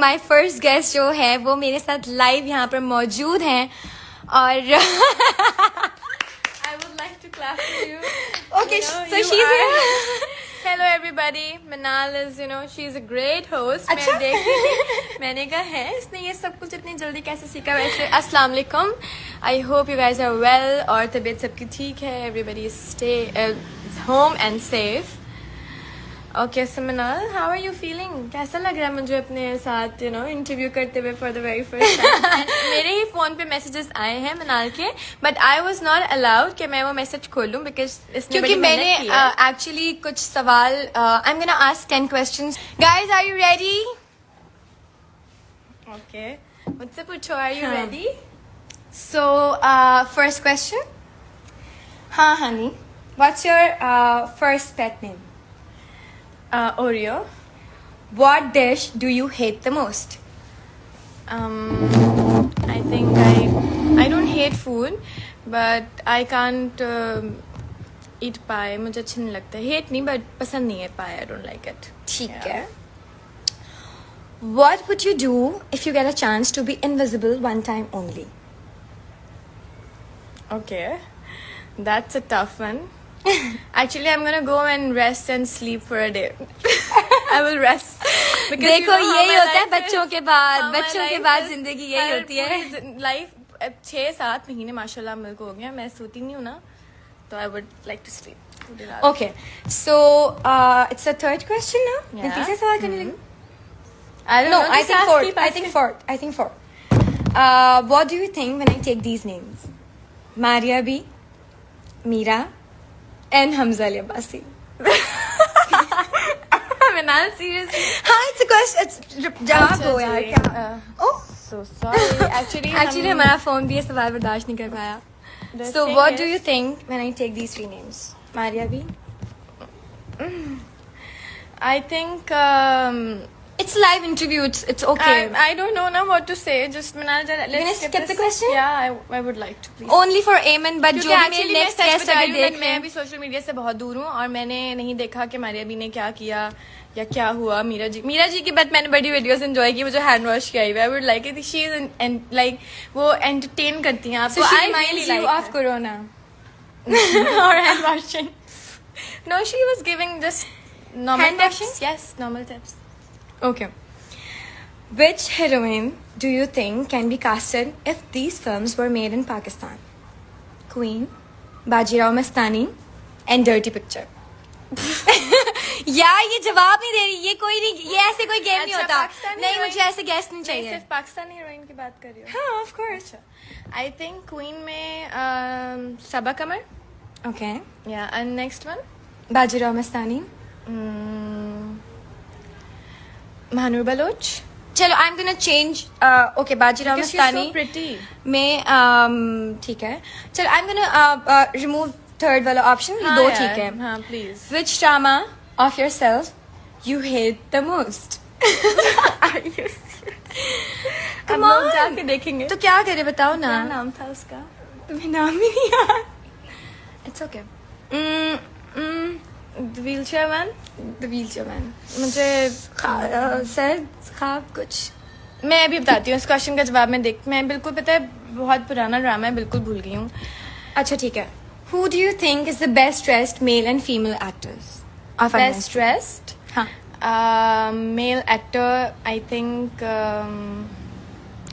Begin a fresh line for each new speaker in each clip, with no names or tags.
My first guest जो है वो मेरे साथ लाइव यहाँ पर मौजूद हैं और
I would like to clap for you.
Okay,
You know,
so
you
she's
are- Hello everybody. Manal is, she's a great host.
अच्छा?
मैं देख रही थी, मैंने कहा है इसने ये सब कुछ इतनी जल्दी कैसे सीखा वैसे. अस्सलाम वालेकुम. I hope you guys are well और तबीयत सबकी ठीक है. Everybody stay home and safe. Okay, so Manal, how are you feeling? कैसा लग रहा है मुझे अपने साथ इंटरव्यू करते हुए for the very first time? मेरे ही फोन पे मैसेजेस आए हैं मनाल के, but I was not allowed कि मैं वो मैसेज खोलूं because इसने
क्योंकि
बड़ी
मैंने
मेहनत की है.
एक्चुअली कुछ सवाल I'm gonna ask 10 questions. Guys, are you ready?
Okay, मुझसे पूछो, are you
हाँ.
ready?
So, first question. हाँ, honey. What's your first pet name?
Oreo.
What dish do you hate the most?
I think I don't hate food, but I can't eat pie. मुझे अच्छा नहीं लगता. Hate नहीं, but पसंद नहीं है pie. I don't like it.
ठीक है. What would you do if you get a chance to be invisible one time only?
Okay, that's a tough one. Actually, I'm gonna go and rest and sleep for a day. I will rest. Because
देखो
how
यही
my
होता है
life
बच्चों
is-
के बाद
how my
बच्चों के
life
बाद
is-
जिंदगी यही
हर
होती है.
पूरी लाइफ 6-7 महीने माशाल्लाह मेरे को हो गया. मैं सोती नहीं हूँ ना, तो I would like to sleep. पूरी रात.
Okay, so it's the third question now. मैं
Yeah.
तीसरा सवाल करने लगी.
I don't
No,
know.
I
just
think
ask,
fourth.
keep
I
asking.
think fourth. I think fourth. What do you think when I take these names? Maria B, Mira, and Hamza Ali Abbasi.
Manal, seriously.
हाँ, it's a question. It's जवाब दो यार
जी.
क्या? Oh,
So sorry. Actually,
actually हमारा phone भी ये सवाल बर्दाश्त नहीं कर पाया.
The
So
thing
what
is-
do you think when I take these three names? Maria B.
I think
It's live interview. It's okay.
I don't know now what to say. Just Manal, let's
gonna skip the question?
Yeah, I would like to please.
Only for Amen, but जो भी मेरे next guest अगर देख
मैं
लें.
अभी social media से बहुत दूर हूँ और मैंने नहीं देखा कि मारिया बी ने क्या किया या क्या हुआ. मीरा जी की बात मैंने बड़ी वीडियोस एंजॉय की, मुझे हैंड वॉश किया हुआ. I would like it. She is like वो एंटरटेन करती हैं आपको.
So she
I
reminds
really
you
like
of Corona.
or hand washing. No, she was giving just normal
Hand
tips.
washing?
Yes, normal tips.
Okay. Which heroine do you think can be casted if these films were made in Pakistan? Queen, Bajirao Mastani, and Dirty Picture. यार ये जवाब नहीं दे रही. ये कोई नहीं. ये ऐसे कोई गेम नहीं
अच्छा,
होता.
पाकिस्तानी
नहीं
heroine?
मुझे ऐसे गेस्ट नहीं
नहीं,
चाहिए.
सिर्फ पाकिस्तानी हीरोइन की बात कर रही हूँ.
हाँ, of course.
I think Queen में सबा कमर.
Okay.
Yeah, and next one?
Bajirao Mastani.
Mahanur Baloch.
चलो I'm gonna change. Okay, Bajirao
Because she's
Mastani.
so pretty.
में ठीक है. चलो I'm gonna remove third वाला option.
हाँ
दो
यार,
ठीक है.
हाँ please.
Which drama of yourself you hate the most?
Are you serious?
Come
हम लोग
on.
जाके देखेंगे.
तो क्या करे बताओ ना.
क्या नाम था उसका?
तुम्हें नाम ही नहीं याद. It's okay.
The wheelchair man.
The Wheelchair Man.
मुझे
सर खाब कुछ.
मैं अभी बताती हूँ इस क्वेश्चन का जवाब. मैं बिल्कुल पता है बहुत पुराना ड्रामा है, बिल्कुल भूल गई हूँ.
अच्छा ठीक है. Who do you think is the best dressed male and female actors? Of our
Best
industry?
dressed.
हाँ.
Male actor, I think.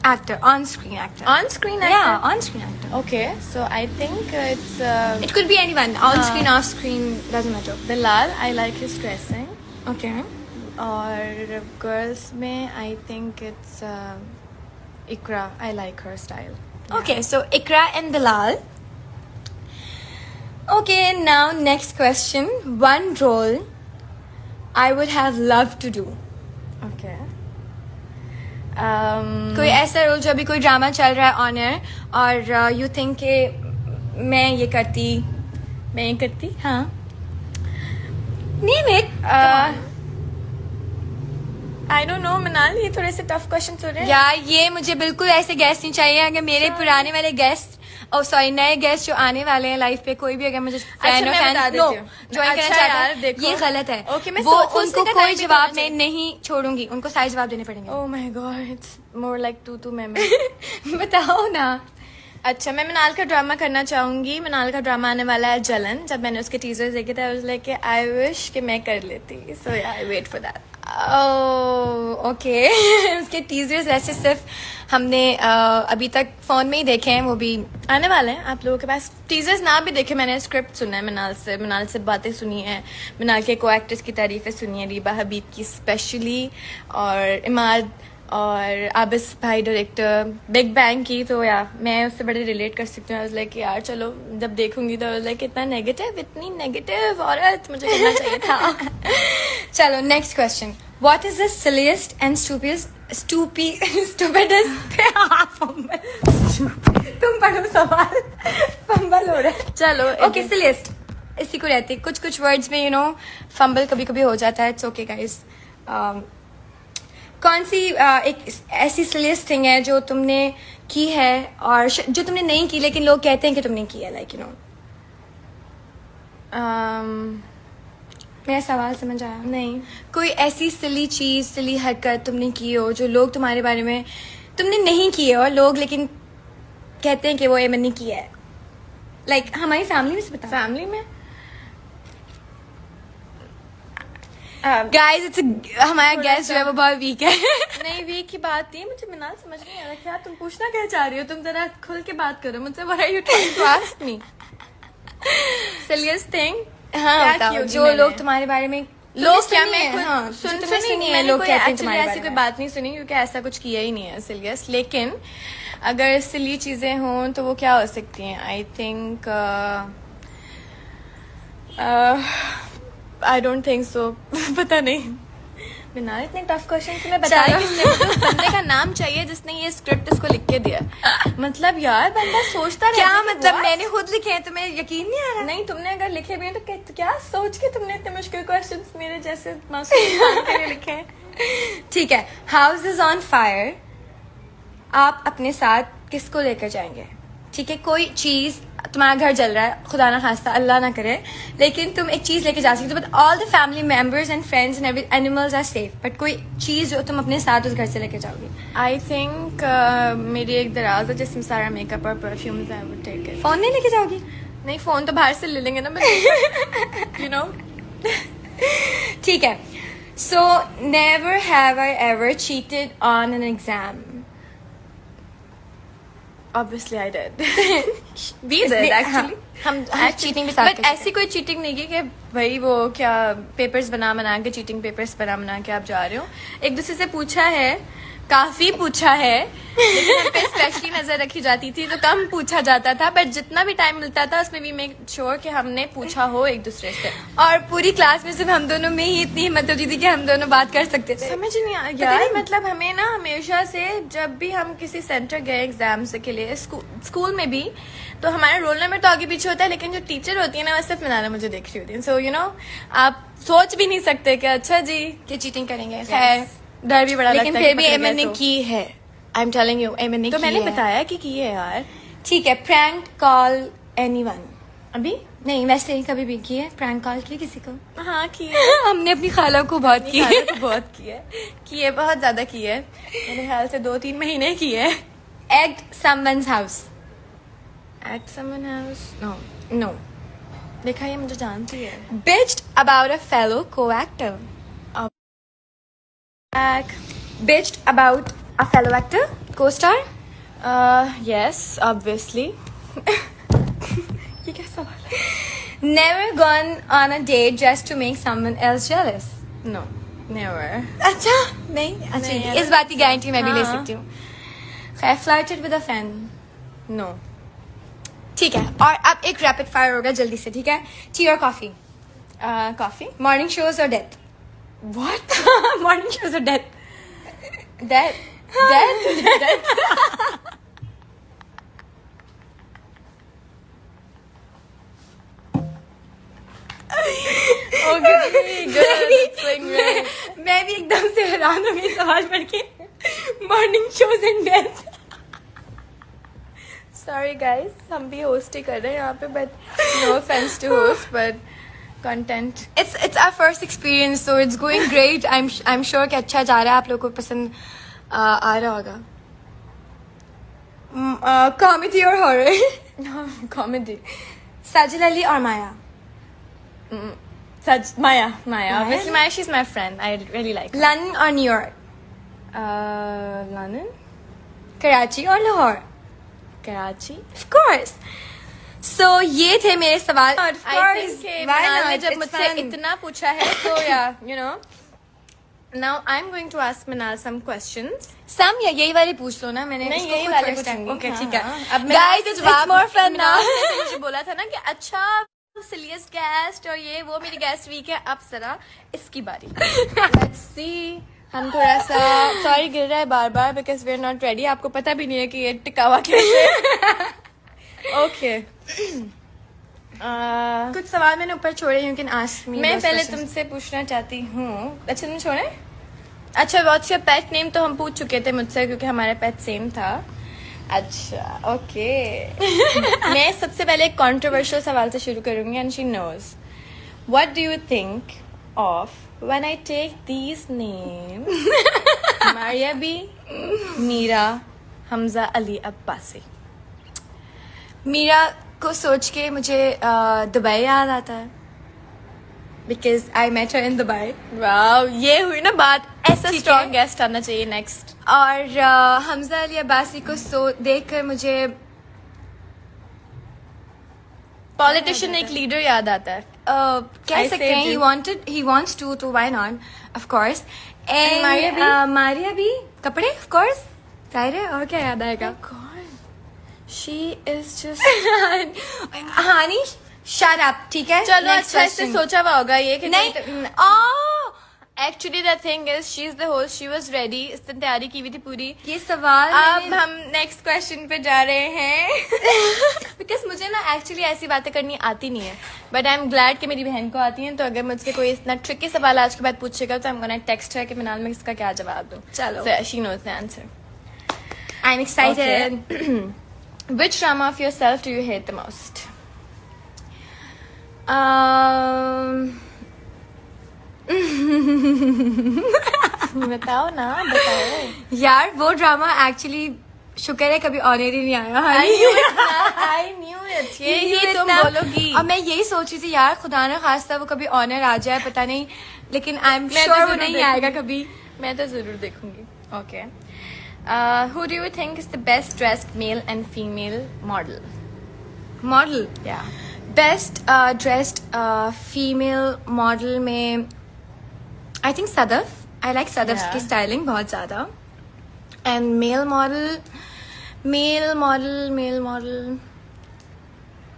Actor, on-screen actor.
On-screen actor.
Yeah, on-screen actor.
Okay, so I think it's
It could be anyone. On-screen, off-screen, doesn't matter.
Bilal. I like his dressing.
Okay.
Or girls में I think it's Ikra. I like her style.
Okay, so Ikra and Bilal. Okay, now next question. One role I would have loved to do.
Okay.
कोई ऐसा role जो अभी कोई drama चल रहा है on air और यू थिंक के मैं ये करती. हाँ. Name it.
I don't know, Manal. ये थोड़े से tough questions हो रहे हैं.
यार ये मुझे बिल्कुल ऐसे गेस्ट नहीं चाहिए. अगर मेरे पुराने वाले गेस्ट और सॉरी नए गेस्ट जो आने वाले हैं लाइफ पे, कोई भी अगर मुझे
मैं बता देती हूँ।
ज्वाइन करना
अच्छा
चाहता
यार,
है,
देखो।
ये गलत है।
Okay, मैं
वो
सोचने
उनको
का
कोई
time भी
जवाब
देना
मैं नहीं छोड़ूंगी, उनको सारे जवाब देने पड़ेंगे।
Oh my God, it's more like तू मैं
बताओ ना।
अच्छा, मैं मिनाल का ड्रामा करना चाहूंगी। मिनाल का ड्रामा आने वाला है जलन। जब मैंने उसके टीजर्स देखे थे, I was like I wish कि मैं कर लेती, so ya I wait for that.
Okay. उसके टीजर्स ऐसे सिर्फ हमने अभी तक फोन में ही देखे हैं, वो भी
आने वाले हैं आप लोगों के पास। टीजर्स ना भी देखे, मैंने स्क्रिप्ट सुना है मिनाल से बातें सुनी है, मिनाल के को एक्टर्स की तारीफें सुनी है, रीबा हबीब की स्पेशली, और इमाद और आबिस भाई डायरेक्टर बिग बैंग की। तो या मैं उससे बड़े रिलेट कर सकती हूँ। लाइक यार चलो जब देखूंगी तो लाइक इतना नेगेटिव, इतनी नेगेटिव औरत मुझे करना चाहिए था।
चलो next question, what is the silliest and stupidest तुम पढ़ो सवाल, फंबल हो रहा है।
चलो
ओके सिलीस्ट इसी को रहती है, कुछ कुछ वर्ड्स में फंबल कभी कभी हो जाता है, इट्स ओके गाइस। कौन सी एक ऐसी सिलीस्ट थिंग है जो तुमने की है और जो तुमने नहीं की लेकिन लोग कहते हैं कि तुमने की है, लाइक मेरा सवाल समझ आया?
नहीं,
कोई ऐसी सिली चीज, सिली हरकत तुमने की हो जो लोग तुम्हारे बारे में तुमने नहीं की है और लोग लेकिन कहते हैं कि वो एमन ने किया है, लाइक हमारी फैमिली में से बता।
फैमिली में
गाइस इट्स हमारा गेस्ट जो है वो बहुत वीक है।
नहीं, वीक की बात नहीं, मुझे मिनाल समझ नहीं आ रहा क्या तुम पूछना क्या चाह रही हो। तुम जरा खुल के बात करो मुझसे। What are you trying to ask me? Silliest thing?
हाँ
क्या
बताओ,
की होगी
जो
मैंने?
लोग तुम्हारे बारे में
लोग क्या,
सुनी
मैं
है?
खुद
हाँ,
सुन
जो तुम्हें
सुनी
सुनी है,
मैंने
लोग
कोई
कहते हैं
एक्चुअली
तुम्हारे
ऐसी
बारे
कोई
में।
बात नहीं सुनी क्योंकि ऐसा कुछ किया ही नहीं है सिलियस। लेकिन अगर सिली चीजें हों तो वो क्या हो सकती हैं? I think I don't think so. पता नहीं। मिनाल इतने टफ क्वेश्चन से मैं बता रही किसने मुझे उस बंदे का नाम चाहिए जिसने ये स्क्रिप्ट इसको लिख के दिया। मतलब यार बंदा सोचता रहता
क्या
है कि
मतलब
what?
मैंने खुद लिखे हैं, तुम्हें यकीन नहीं आ रहा?
नहीं, तुमने अगर लिखे भी हैं तो क्या सोच के तुमने इतने मुश्किल क्वेश्चंस मेरे जैसे मासूम इंसान के लिए लिखे हैं?
ठीक है, हाउस इज ऑन फायर, आप अपने साथ किसको लेकर जाएंगे? ठीक है, कोई चीज, तुम्हारा घर जल रहा है, खुदा ना खास्ता अल्लाह ना करे, लेकिन तुम एक चीज लेके जा सकते हो, but all the family members and friends and animals are safe, but कोई चीज जो तुम अपने साथ उस घर से लेके जाओगे।
आई थिंक मेरी एक दराज है जिसमें सारा मेकअप और परफ्यूम्स है, वो टेक इट।
फोन नहीं लेके जाओगी?
नहीं, फोन तो बाहर से ले लेंगे ना, यू नो।
ठीक है, so never have I ever cheated on an exam.
Obviously I did. We did actually. हम
cheating भी साथ
बट
करते
ऐसी कोई चीटिंग नहीं की कि भाई वो क्या पेपर्स बना के चीटिंग पेपर्स बना के आप जा रहे हो। एक दूसरे से पूछा है, काफी पूछा है, लेकिन हम पे स्पेशली नजर रखी जाती थी तो कम पूछा जाता था, बट जितना भी टाइम मिलता था उसमें भी मेक श्योर कि हमने पूछा हो एक दूसरे से।
और पूरी क्लास में सिर्फ हम दोनों में ही इतनी हिम्मत होती थी कि हम दोनों बात कर सकते थे।
समझ नहीं आया यार, मतलब हमें ना हमेशा से जब भी हम किसी सेंटर गए एग्जाम्स के लिए, स्कूल में भी, तो हमारा रोल नंबर तो आगे पीछे होता है, लेकिन जो टीचर होती है ना वो सिर्फ मिनाना मुझे देख रही होती है। सो यू नो, आप सोच भी नहीं सकते कि अच्छा जी
कि चीटिंग करेंगे।
खैर, डर भी बड़ा
लेकिन
लगता है
फिर
कि
भी
पकड़
एमन
गए
ने
तो।
की है।
आई एम टेलिंग यू,
एमन ने
तो
की
मैंने
है।
बताया कि की है यार।
ठीक है, प्रैंक कॉल एनीवन?
अभी
नहीं, वैसे ही कभी भी की है प्रैंक कॉल की किसी को?
हाँ की है।
हमने अपनी खाला को बहुत की है।
तो बहुत की है, बहुत ज्यादा की है, मेरे ख्याल से 2-3 महीने की है।
At someone's house?
At someone house? No.
No.
देखा, ये मुझे जानती है।
Bitched about a fellow co-actor? Bitched about a fellow actor, co-star?
Yes, obviously.
ये क्या सवाल है? Never gone on a date just to make someone else jealous?
No, never.
अच्छा नहीं, अच्छा
नहीं,
इस बात की गारंटी मैं भी ले
हाँ।
सकती हूँ। खैर, flirted with a friend?
No.
ठीक है, और अब एक रैपिड फायर होगा जल्दी से, ठीक है? टी और कॉफी?
Coffee?
मॉर्निंग शोज और डेथ?
What?
मॉर्निंग शोज और death?
Death? Death? Okay, good. It's going great.
मैं भी एकदम से हैरान हो गई सवाल पढ़ के। Morning shows and death?
Sorry guys, हम भी होस्ट ही कर रहे हैं यहाँ पे, but no offence to host, but content
It's our first experience, so it's going great. I'm sure कि अच्छा जा रहा है, आप लोगों को पसंद आ रहा होगा. Comedy और horror?
कॉमेडी.
साजिद अली और माया.
सच माया obviously Maya, she's my friend, I really like her.
London और न्यूयॉर्क.
लंदन,
कराची और Lahore.
Karachi.
Of course. So ये थे मेरे सवाल. Of
I
course.
think
Why
Minal
not?
ने जब
It's
मुझसे
fun.
इतना पूछा है, so yeah, you know. Now I'm going to ask Minal some questions.
सम या यही वाली पूछ लो ना, मैंने
नहीं,
इसको
यही
खुद
वाले
first time-
पूछूंगी.
Okay,
हाँ,
ठीक है.
हाँ. अब
Guys, it's more fun now.
ने मुझे बोला था ना कि अच्छा सिलियस गेस्ट और ये वो मेरी गेस्ट वीक है, अब जरा इसकी बारी. Let's see. हम थोड़ा सा सॉरी गिर रहा है बार बार because we are not ready. आपको पता भी नहीं है कि ये टिकावा कैसे. ओके.
कुछ सवाल मैंने ऊपर छोड़े. You can ask me.
मैं
those
पहले
questions.
तुमसे पूछना चाहती हूँ. अच्छा तुम छोड़े. अच्छा व्हाट्स योर पेट नेम तो हम पूछ चुके थे मुझसे क्योंकि हमारा पेट सेम था. अच्छा ओके. मैं सबसे पहले एक कंट्रोवर्शियल सवाल से शुरू करूंगी and she knows. What do you think of when I take these names? Maria B, Meera, Hamza Ali Abbasi.
Meera को सोच के मुझे दुबई याद आता है. Because I met her in Dubai.
Wow, ये हुई ना बात. ऐसा
ठीक
स्ट्रॉन्ग
है.
गेस्ट आना चाहिए नेक्स्ट.
और हमजा अली अब्बासी को देखकर मुझे
पॉलिटिशियन एक लीडर याद आता है.
कह
I
सकते हैं
saved
he wants to, so why not? Of course. And
Maria भी?
Maria भी कपड़े of course. जाहिर है, और क्या याद आएगा?
She is just
honey shut up, ठीक है?
चलो
Next
अच्छा इससे
question.
सोचा हुआ होगा ये कि
नहीं.
Actually the thing is she is the host, she was ready, इसने तैयारी की हुई थी पूरी.
ये सवाल
अब
मैंने-
हम नेक्स्ट क्वेश्चन पे जा रहे हैं. बिकॉज मुझे ना एक्चुअली ऐसी बातें करनी आती नहीं है, बट आई एम ग्लैड कि मेरी बहन को आती है. तो अगर मुझसे कोई इतना ट्रिकी सवाल आज के बाद पूछेगा तो आई एम गोना टेक्स्ट है कि मिनाल में इसका क्या जवाब दूं.
चलो.
She knows the answer.
I'm excited.
Which drama of yourself do you hate the most? बताओ ना, बताओ.
यार वो ड्रामा एक्चुअली शुक्र है कभी ऑनर ही नहीं आया.
I knew it ना, I knew it. यही तुम बोलोगी.
और मैं यही सोच रही थी यार, खुदा ना खास्ता वो कभी ऑनर आ जाए, पता नहीं, लेकिन आई एम
मैं तो
श्योर वो
जरूर
नहीं
देखूंगी.
आएगा कभी.
मैं तो जरूर देखूंगी. Okay. Who do you think is the best dressed male and female model?
Model
Yeah.
Best dressed female model में I think Sadaf. I like Sadaf
Yeah.
की स्टाइलिंग बहुत ज्यादा. And male model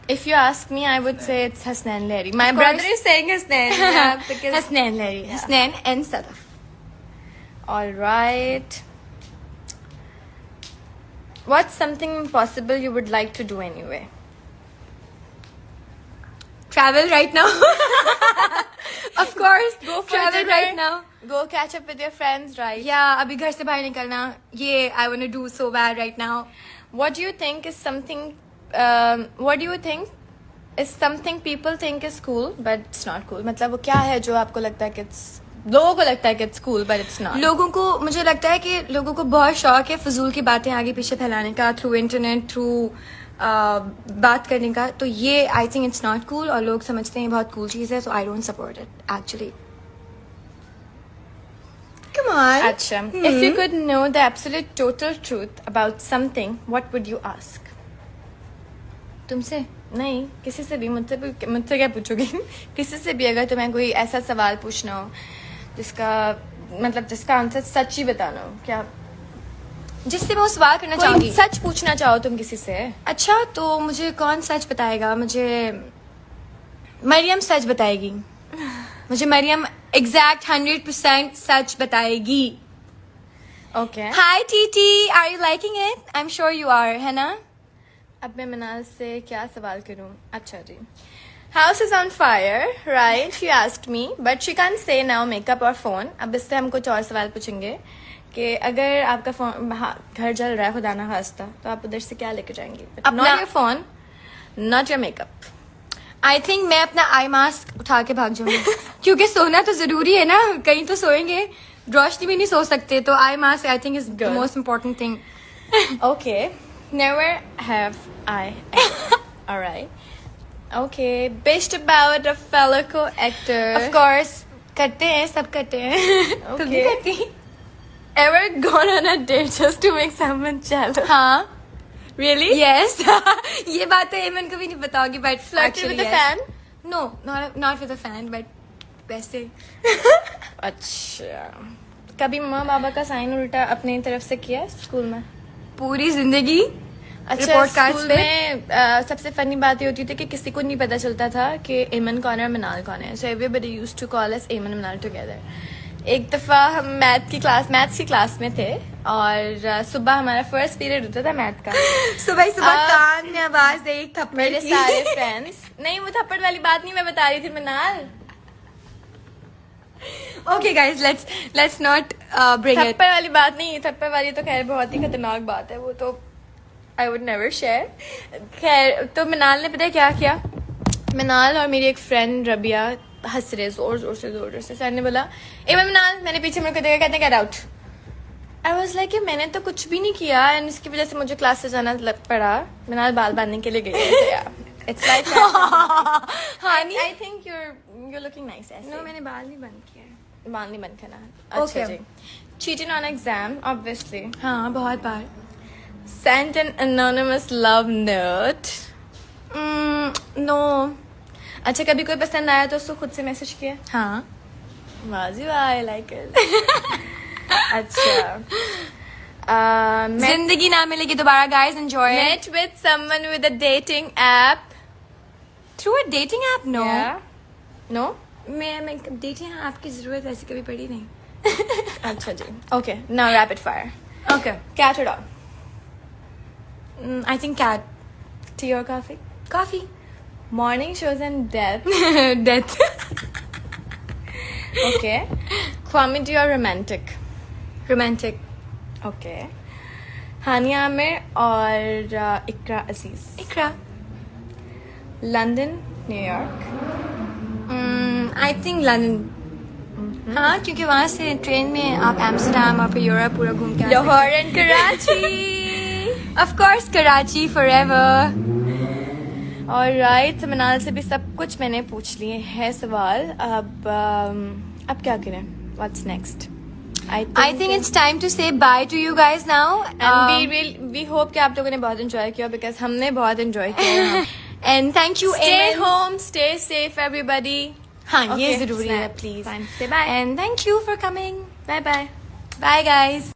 If you ask me, I would say it's Hasnain Lahiri. My
Of
brother
course.
is saying Hasnain. Yeah, because
Hasnain Lehri. Hasnain and Sadaf.
all right. What's something impossible you would like to do anyway?
Travel right now. Of course.
Go for
Travel
dinner.
right now.
Go catch up with your friends, right?
Yeah, अभी घर से बाहर निकलना. ये I want to do so bad right now.
What do you think is something? What do you think is something people think is cool, but it's not cool? मतलब वो क्या है जो आपको लगता है कि लोगों को लगता है कि it's cool, but it's not.
लोगों को, मुझे लगता है कि लोगों को बहुत शौक है फजूल की बातें आगे पीछे फैलाने का, थ्रू इंटरनेट, थ्रू बात करने का. तो ये I think it's not cool, और लोग समझते हैं बहुत कूल चीज है, so I don't support it actually. Come on.
अच्छा. If you could know the absolute total truth about something, what would you ask?
तुमसे
नहीं, किसी से भी. मुझसे क्या पूछोगी? किसी से भी अगर तुम्हें कोई ऐसा सवाल पूछना हो जिसका आंसर सच ही बताना हो, क्या
जिससे मैं वो सवाल करना
कोई
चाहूंगी.
सच पूछना चाहो तुम किसी से?
अच्छा, तो मुझे कौन सच बताएगा? मुझे मरियम सच बताएगी. मुझे मरियम एग्जैक्ट 100% सच बताएगी.
Okay.
Hi TT, are you liking it? I am sure you are, है ना?
अब मैं मिनाल से क्या सवाल करूं? अच्छा जी. House is on fire, right? She asked me, but she can say now makeup और फोन. अब इससे हम कुछ और सवाल पूछेंगे कि अगर आपका फोन घर जल रहा है खुदा ना खास्ता तो आप उधर से क्या लेके जाएंगे?
अपना-
not your phone, not your makeup.
I think मैं अपना आई मास्क उठा के भाग जाऊंगी क्योंकि सोना तो जरूरी है ना, कहीं तो सोएंगे, रोशनी में नहीं सो सकते, तो eye mask I think is the
Good.
Most important thing.
Okay, never have I ever. All right. Okay, bitched about a fellow co-actor.
Of course करते हैं, सब करते हैं. तुम भी
Okay.
करती?
Ever gone on a date just to make someone jealous?
हाँ.
Really?
Yes. ये बात तो एमन को भी नहीं पता होगी, but
Flirted
actually
with a
yes.
fan?
No, not with a fan, but वैसे.
अच्छा. कभी मम्मा पापा का साइन उल्टा अपनी तरफ से किया स्कूल में?
पूरी जिंदगी
अच्छा,
रिपोर्ट कार्ड्स
स्कूल
पे.
में सबसे फनी बात ये होती थी कि किसी को नहीं पता चलता था कि एमन कौन है और मनाल कौन है. So everybody used to call us Eman Manal together. एक दफा हम मैथ्स की क्लास में थे और सुबह हमारा फर्स्ट पीरियड होता था मैथ का.
सुबह सुबह
अब-
कान में आवाज दे एक थप्पड़
मेरे
की.
सारे फ्रेंड्स नहीं, वो थप्पड़ वाली बात नहीं मैं बता रही थी मनाल.
Okay guys, let's not bring it.
थप्पड़ वाली बात नहीं, थप्पड़ वाली तो खैर बहुत ही खतरनाक बात है, वो तो आई वुड नेवर शेयर. खैर तो मनाल ने पता है क्या किया? मनाल और मेरी एक फ्रेंड रबिया हंस रहे जोर जोर से. सर ने बोला ए मनाल, मैंने पीछे मुड़ के देखा, कहते हैं get out. I was like मैंने तो कुछ भी नहीं किया एंड इसकी वजह से मुझे क्लास से जाना पड़ा. मनाल बाल बांधने के लिए गई. It's like
honey
I think you're looking nice ऐसे.
नो, मैंने बाल नहीं बंद किया.
बाल नहीं बंद करना. अच्छा
Okay.
Ji. Cheating on exam, obviously.
हाँ, बहुत बार.
Sent an anonymous love note.
No.
अच्छा, कभी कोई पसंद आया तो उसको खुद से मैसेज किया?
हाँ.
वाजी वाह, I like it. अच्छा.
जिंदगी ना मिलेगी दोबारा guys, enjoy it.
Met with someone with a dating app.
Through a dating app? No.
Yeah. No?
मैं dating app की जरूरत ऐसी कभी पड़ी नहीं.
अच्छा जी. Okay, now rapid fire.
Okay.
Cat or dog?
I think cat.
Tea or coffee?
Coffee.
Morning shows and death.
Death.
Okay. Comedy or romantic?
Romantic.
Okay. हानिया आमिर और इकरा अजीज.
Ikra.
London, New York.
I think London. हाँ, क्योंकि वहाँ से train में आप Amsterdam और फिर Europe पूरा घूम के आ सकते हैं.
Lahore and Karachi.
Of course, Karachi forever.
Alright, मनाल से भी सब कुछ मैंने पूछ लिए हैं सवाल. अब क्या करें? What's next?
I think it's time to say bye to you guys now.
And we hope कि आप लोगों ने बहुत enjoy किया because हमने बहुत enjoy किया.
And thank you,
Stay
Eamon.
home, stay safe, everybody.
हाँ, ये
Okay,
जरूरी है,
snap.
please.
Fine. Say bye.
And thank you for coming.
Bye bye.
Bye, guys.